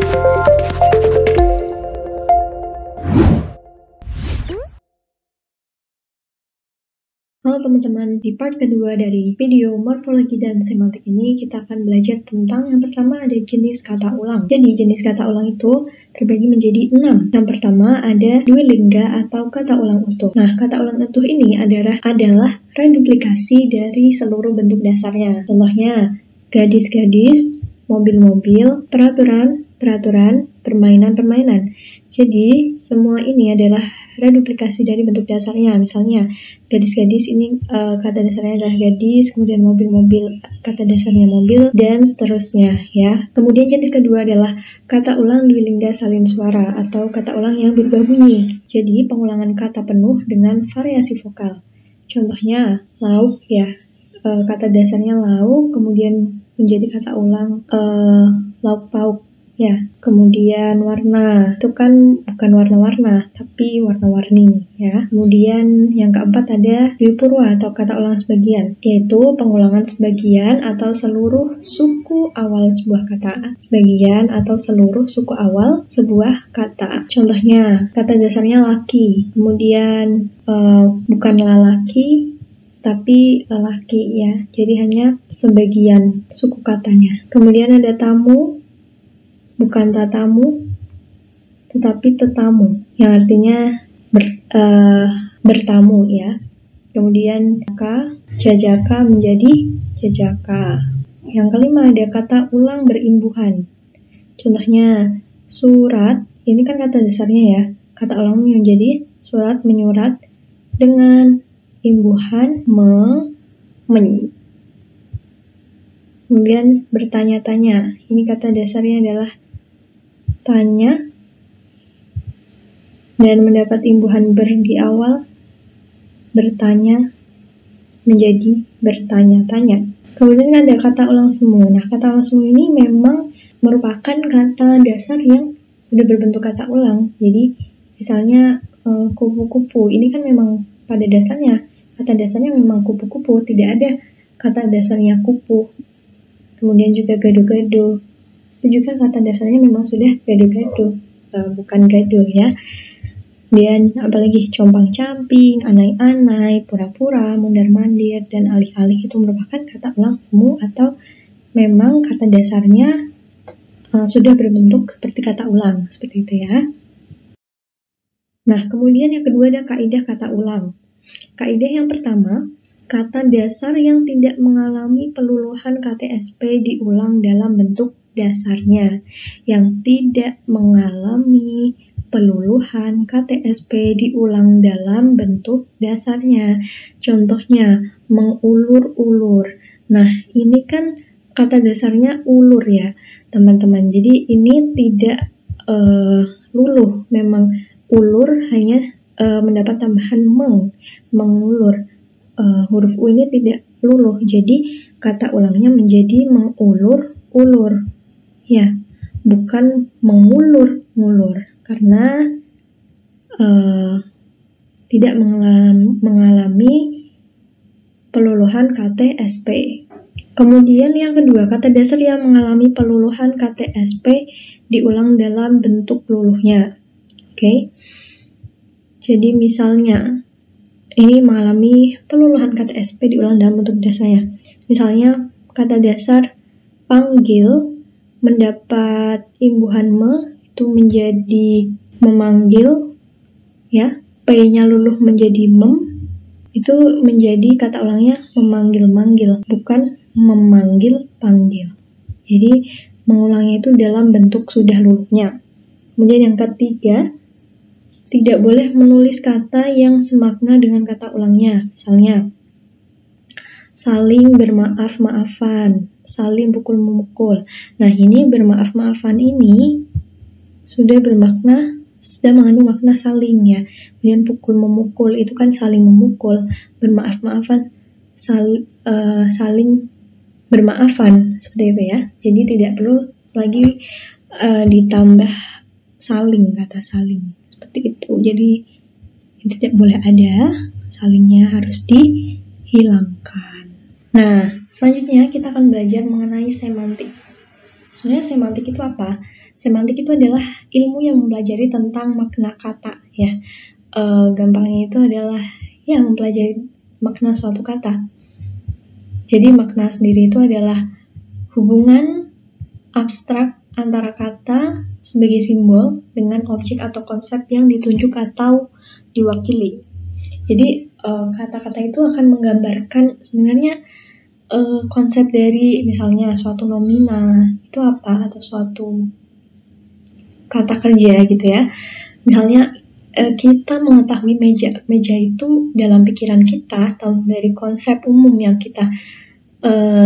Halo teman-teman, di part kedua dari video morfologi dan semantik ini kita akan belajar tentang yang pertama ada jenis kata ulang. Jadi jenis kata ulang itu terbagi menjadi 6. Yang pertama ada dwilingga atau kata ulang utuh. Nah, kata ulang utuh ini adalah reduplikasi dari seluruh bentuk dasarnya. Contohnya, gadis-gadis, mobil-mobil, peraturan, permainan. Jadi, semua ini adalah reduplikasi dari bentuk dasarnya. Misalnya, gadis-gadis ini kata dasarnya adalah gadis, kemudian mobil-mobil kata dasarnya mobil, dan seterusnya ya. Kemudian jenis kedua adalah kata ulang dwilingga salin suara atau kata ulang yang berubah bunyi. Jadi, pengulangan kata penuh dengan variasi vokal. Contohnya, lauk ya. Kata dasarnya lauk, kemudian menjadi kata ulang lauk pauk. Ya, kemudian warna, itu kan bukan warna-warna, tapi warna-warni, ya. Kemudian yang keempat ada dwipurwa atau kata ulang sebagian, yaitu pengulangan sebagian atau seluruh suku awal sebuah kata. Sebagian atau seluruh suku awal sebuah kata. Contohnya, kata dasarnya laki, kemudian bukanlah laki, tapi lelaki, ya. Jadi hanya sebagian suku katanya. Kemudian ada tamu, bukan tatamu, tetapi tetamu, yang artinya bertamu ya. Kemudian jajaka menjadi jajaka. Yang kelima ada kata ulang berimbuhan. Contohnya surat, ini kan kata dasarnya ya. Kata ulang menjadi surat, menyurat dengan imbuhan men. Kemudian bertanya-tanya. Ini kata dasarnya adalah tanya dan mendapat imbuhan ber di awal, bertanya menjadi bertanya-tanya. Kemudian ada kata ulang semu. Nah, kata ulang semu ini memang merupakan kata dasar yang sudah berbentuk kata ulang. Jadi, misalnya kupu-kupu, ini kan memang pada dasarnya, kata dasarnya memang kupu-kupu, tidak ada kata dasarnya kupu. Kemudian juga gado-gado. Itu juga kata dasarnya memang sudah gado-gado, bukan gado ya. Dan apalagi compang-camping, anai-anai, pura-pura, mundar-mandir, dan alih-alih itu merupakan kata ulang semu atau memang kata dasarnya sudah berbentuk seperti kata ulang, seperti itu ya. Nah, kemudian yang kedua ada kaidah kata ulang. Kaidah yang pertama, kata dasar yang tidak mengalami peluluhan KTSP diulang dalam bentuk dasarnya. Yang tidak mengalami peluluhan KTSP diulang dalam bentuk dasarnya. Contohnya, mengulur-ulur. Nah, ini kan kata dasarnya ulur ya, teman-teman. Jadi ini tidak luluh, memang ulur hanya mendapat tambahan mengulur. Huruf U ini tidak luluh, jadi kata ulangnya menjadi mengulur-ulur. Ya, bukan mengulur-ngulur, karena tidak mengalami peluluhan KTSP. Kemudian yang kedua, kata dasar yang mengalami peluluhan KTSP diulang dalam bentuk luluhnya. Oke. Jadi misalnya, ini mengalami peluluhan KTSP diulang dalam bentuk dasarnya. Misalnya, kata dasar panggil mendapat imbuhan itu menjadi memanggil, ya. P-nya luluh menjadi itu menjadi kata ulangnya memanggil-manggil, bukan memanggil-panggil. Jadi, mengulangnya itu dalam bentuk sudah luluhnya. Kemudian yang ketiga, tidak boleh menulis kata yang semakna dengan kata ulangnya. Misalnya, saling bermaaf-maafan, saling pukul-memukul. Nah, ini bermaaf-maafan ini sudah mengandung makna saling ya. Kemudian pukul-memukul itu kan saling memukul. Bermaaf-maafan, saling bermaafan, seperti itu ya. Jadi tidak perlu lagi ditambah saling, kata saling. Seperti itu. Jadi tidak boleh ada, salingnya harus dihilangkan. Nah, selanjutnya kita akan belajar mengenai semantik. Sebenarnya semantik itu apa? Semantik itu adalah ilmu yang mempelajari tentang makna kata, ya. Gampangnya itu adalah ya mempelajari makna suatu kata. Jadi makna sendiri itu adalah hubungan abstrak antara kata sebagai simbol dengan objek atau konsep yang ditunjuk atau diwakili. Jadi kata-kata itu akan menggambarkan sebenarnya konsep dari misalnya suatu nomina itu apa, atau suatu kata kerja gitu ya. Misalnya kita mengetahui meja itu dalam pikiran kita atau dari konsep umum yang kita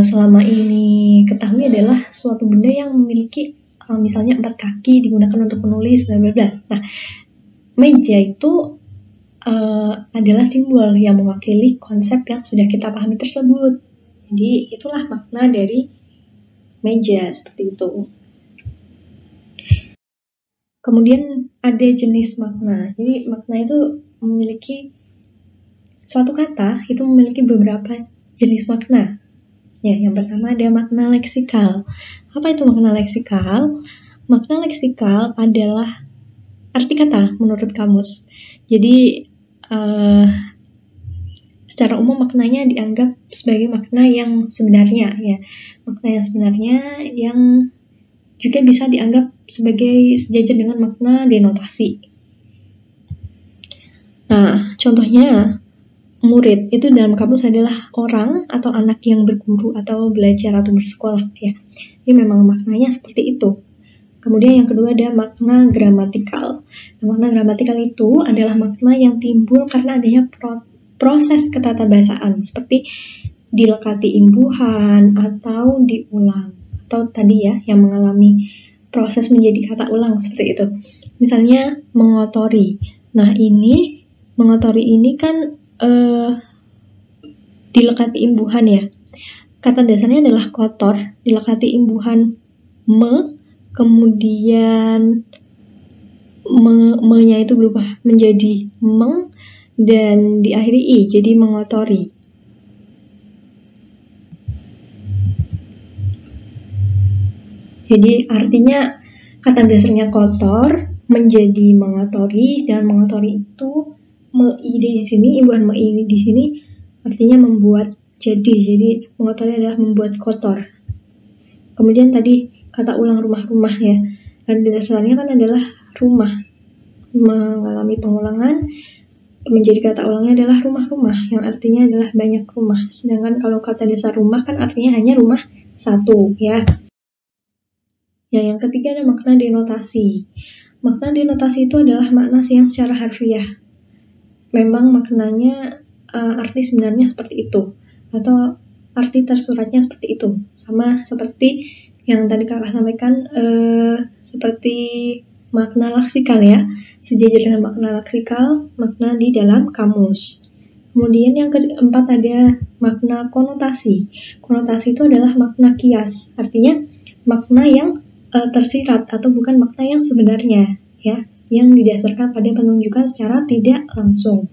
selama ini ketahui adalah suatu benda yang memiliki misalnya 4 kaki digunakan untuk menulis, bla bla bla. Nah, meja itu adalah simbol yang mewakili konsep yang sudah kita pahami tersebut. Jadi itulah makna dari meja, seperti itu. Kemudian ada jenis makna. Jadi makna itu memiliki suatu kata itu memiliki beberapa jenis makna. Ya, yang pertama ada makna leksikal. Apa itu makna leksikal? Makna leksikal adalah arti kata menurut kamus. Jadi secara umum maknanya dianggap sebagai makna yang sebenarnya, ya. Makna yang sebenarnya yang juga bisa dianggap sebagai sejajar dengan makna denotasi. Nah, contohnya murid itu dalam kamus adalah orang atau anak yang berguru atau belajar atau bersekolah, ya. Ini memang maknanya seperti itu. Kemudian yang kedua ada makna gramatikal. Nah, makna gramatikal itu adalah makna yang timbul karena adanya proses ketatabahasaan seperti dilekati imbuhan atau diulang, atau tadi ya yang mengalami proses menjadi kata ulang seperti itu. Misalnya mengotori. Nah, ini mengotori ini kan dilekati imbuhan, ya. Kata dasarnya adalah kotor, dilekati imbuhan kemudian me-nya itu berubah menjadi meng, dan diakhiri i, jadi mengotori. Jadi artinya kata dasarnya kotor menjadi mengotori, dan mengotori itu me-i di sini, imbuhan me-i di sini artinya membuat jadi mengotori adalah membuat kotor. Kemudian tadi kata ulang rumah-rumah, ya. Dan dasarnya kan adalah rumah, mengalami pengulangan menjadi kata ulangnya adalah rumah-rumah, yang artinya adalah banyak rumah. Sedangkan kalau kata dasar rumah kan artinya hanya rumah satu, ya. Ya, yang ketiga ada makna denotasi. Makna denotasi itu adalah makna yang secara harfiah. Memang maknanya arti sebenarnya seperti itu, atau arti tersuratnya seperti itu. Sama seperti yang tadi kakak sampaikan, seperti makna leksikal, ya. Sejajar dengan makna leksikal, makna di dalam kamus. Kemudian yang keempat ada makna konotasi. Konotasi itu adalah makna kias, artinya makna yang tersirat atau bukan makna yang sebenarnya, ya, yang didasarkan pada penunjukan secara tidak langsung.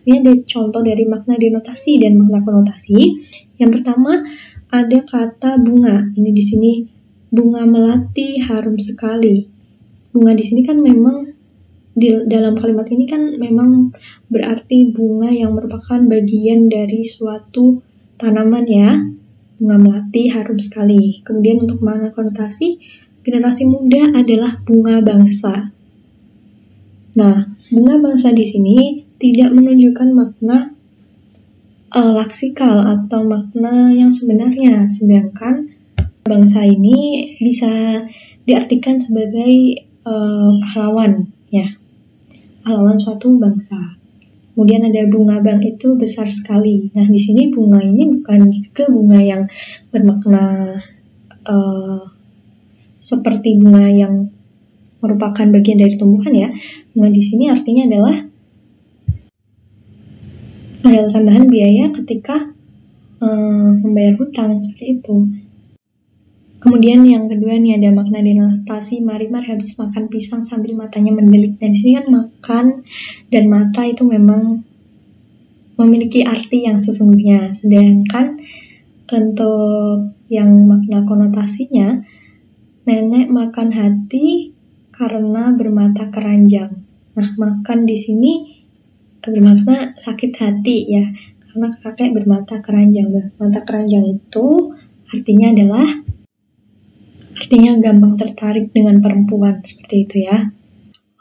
Ini ada contoh dari makna denotasi dan makna konotasi. Yang pertama ada kata bunga. Ini di sini bunga melati harum sekali. Bunga di sini kan memang dalam kalimat ini kan memang berarti bunga yang merupakan bagian dari suatu tanaman, ya. Bunga melati harum sekali. Kemudian untuk makna konotasi, generasi muda adalah bunga bangsa. Nah, bunga bangsa di sini tidak menunjukkan makna leksikal atau makna yang sebenarnya, sedangkan bangsa ini bisa diartikan sebagai pahlawan, ya, pahlawan suatu bangsa. Kemudian ada bunga bang itu besar sekali. Nah, di sini bunga ini bukan juga bunga yang bermakna seperti bunga yang merupakan bagian dari tumbuhan, ya. Bunga di sini artinya adalah tambahan biaya ketika membayar hutang, seperti itu. Kemudian yang kedua nih ada makna denotasi. Marimar habis makan pisang sambil matanya mendelik. Nah, di sini kan makan dan mata itu memang memiliki arti yang sesungguhnya. Sedangkan untuk yang makna konotasinya Nenek makan hati karena bermata keranjang. Nah, makan di sini bermakna sakit hati ya, karena kakek bermata keranjang. Mata keranjang itu artinya gampang tertarik dengan perempuan, seperti itu ya.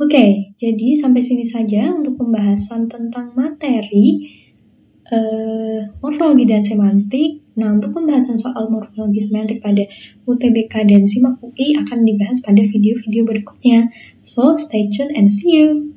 Oke, jadi sampai sini saja untuk pembahasan tentang materi morfologi dan semantik. Nah, untuk pembahasan soal morfologi semantik pada UTBK dan SIMAK UI akan dibahas pada video-video berikutnya. So, stay tuned and see you!